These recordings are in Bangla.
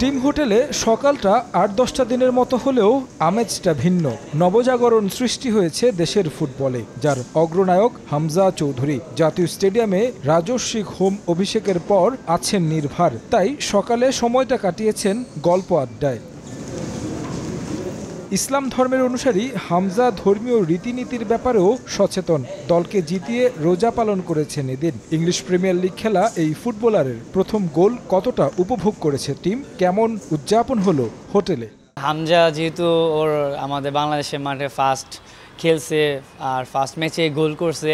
টিম হোটেলে সকালটা ৮-১০টা দিনের মতো হলেও আমেজটা ভিন্ন। নবজাগরণ সৃষ্টি হয়েছে দেশের ফুটবলে, যার অগ্রনায়ক হামজা চৌধুরী। জাতীয় স্টেডিয়ামে রাজস্বিক হোম অভিষেকের পর আছেন নির্ভার, তাই সকালে সময়টা কাটিয়েছেন গল্প আড্ডায়। ইসলাম ধর্মের অনুসারী হামজা ধর্মীয় রীতিনীতির ব্যাপারেও সচেতন। দলকে জিতিয়ে রোজা পালন করেছেন এদিন। ইংলিশ প্রিমিয়ার লিগ খেলা এই ফুটবলারের প্রথম গোল কতটা উপভোগ করেছে টিম, কেমন উদযাপন হলো হোটেলে। হামজা যেহেতু ওর আমাদের বাংলাদেশের মাঠে ফার্স্ট খেলছে আর ফার্স্ট ম্যাচে গোল করছে,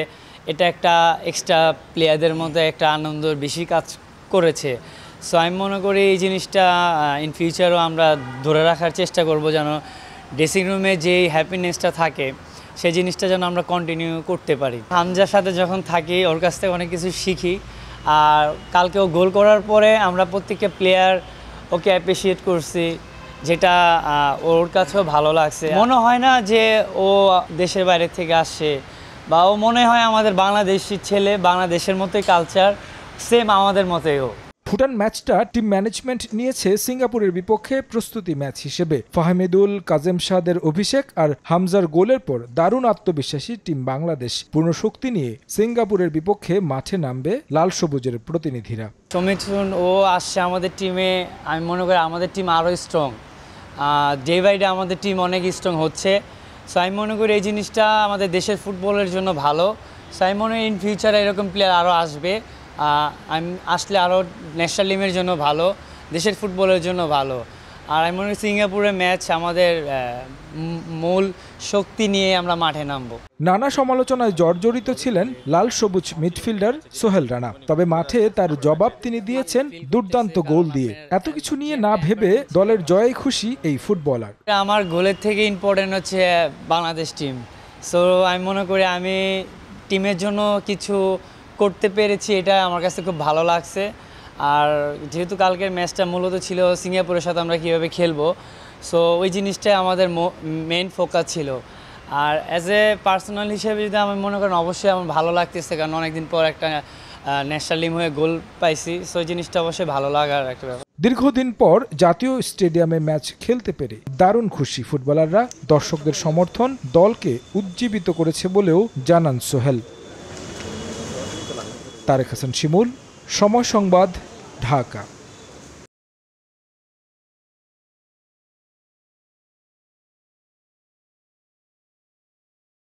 এটা একটা এক্সট্রা প্লেয়ারদের মধ্যে একটা আনন্দ বেশি কাজ করেছে। সো আমি মনে করি এই জিনিসটা ইন ফিউচারও আমরা ধরে রাখার চেষ্টা করব, যেন ড্রেসিং রুমে যেই হ্যাপিনেসটা থাকে সেই জিনিসটা যেন আমরা কন্টিনিউ করতে পারি। হামজার সাথে যখন থাকি ওর কাছ থেকে অনেক কিছু শিখি, আর কালকেও গোল করার পরে আমরা প্রত্যেকটা প্লেয়ার ওকে অ্যাপ্রিসিয়েট করছি, যেটা ওর কাছেও ভালো লাগছে। মনে হয় না যে ও দেশের বাইরে থেকে আসছে, বা ও মনে হয় আমাদের বাংলাদেশি ছেলে, বাংলাদেশের মতোই কালচার, সেম আমাদের মতোই ও। ভুটান ম্যাচটা টিম ম্যানেজমেন্ট নিয়েছে সিঙ্গাপুরের বিপক্ষে প্রস্তুতি ম্যাচ হিসেবে। ফাহমিদুল, কাজেম শাহদের অভিষেক আর হামজার গোলের পর দারুণ আত্মবিশ্বাসী টিম বাংলাদেশ। পূর্ণ শক্তি নিয়ে সিঙ্গাপুরের বিপক্ষে মাঠে নামবে লাল সবুজের প্রতিনিধিরা। সমিথুন ও আসছে আমাদের টিমে, আমি মনে করি আমাদের টিম আরও স্ট্রং, ডে বাই ডে আমাদের টিম অনেক স্ট্রং হচ্ছে। সো আমি মনে করি এই জিনিসটা আমাদের দেশের ফুটবলের জন্য ভালো। সো আমি মনে করি ইন ফিউচারে এরকম প্লেয়ার আরও আসবে, আমি আসলে আরও ন্যাশনাল টিমের জন্য ভালো, দেশের ফুটবলের জন্য ভালো। আর আমি মনে করি সিঙ্গাপুরের ম্যাচ আমাদের মূল শক্তি নিয়ে আমরা মাঠে নামবো। নানা সমালোচনায় জর্জরিত ছিলেন লাল সবুজ মিডফিল্ডার সোহেল রানা, তবে মাঠে তার জবাব তিনি দিয়েছেন দুর্দান্ত গোল দিয়ে। এত কিছু নিয়ে না ভেবে দলের জয়ে খুশি এই ফুটবলার। আমার গোলের থেকে ইম্পর্টেন্ট হচ্ছে বাংলাদেশ টিম। সো আমি মনে করি আমি টিমের জন্য কিছু করতে পেরেছি, এটা আমার কাছে খুব ভালো লাগছে। আর যেহেতু কালকের ম্যাচটা মূলত ছিল সিঙ্গাপুরের সাথে আমরা কীভাবে খেলবো, সো ওই জিনিসটাই আমাদের মেইন ফোকাস ছিল। আর অ্যাজ এ পার্সোনাল হিসেবে যদি আমি মনে করেন, অবশ্যই আমার ভালো লাগতেছে, কারণ অনেকদিন পর একটা ন্যাশনাল টিম হয়ে গোল পাইছি। সো ওই জিনিসটা অবশ্যই ভালো লাগার একটা ব্যাপার। দীর্ঘদিন পর জাতীয় স্টেডিয়ামে ম্যাচ খেলতে পেরে দারুণ খুশি ফুটবলাররা। দর্শকদের সমর্থন দলকে উজ্জীবিত করেছে বলেও জানান সোহেল। তারেক হাসান শিমুল, সময় সংবাদ, ঢাকা।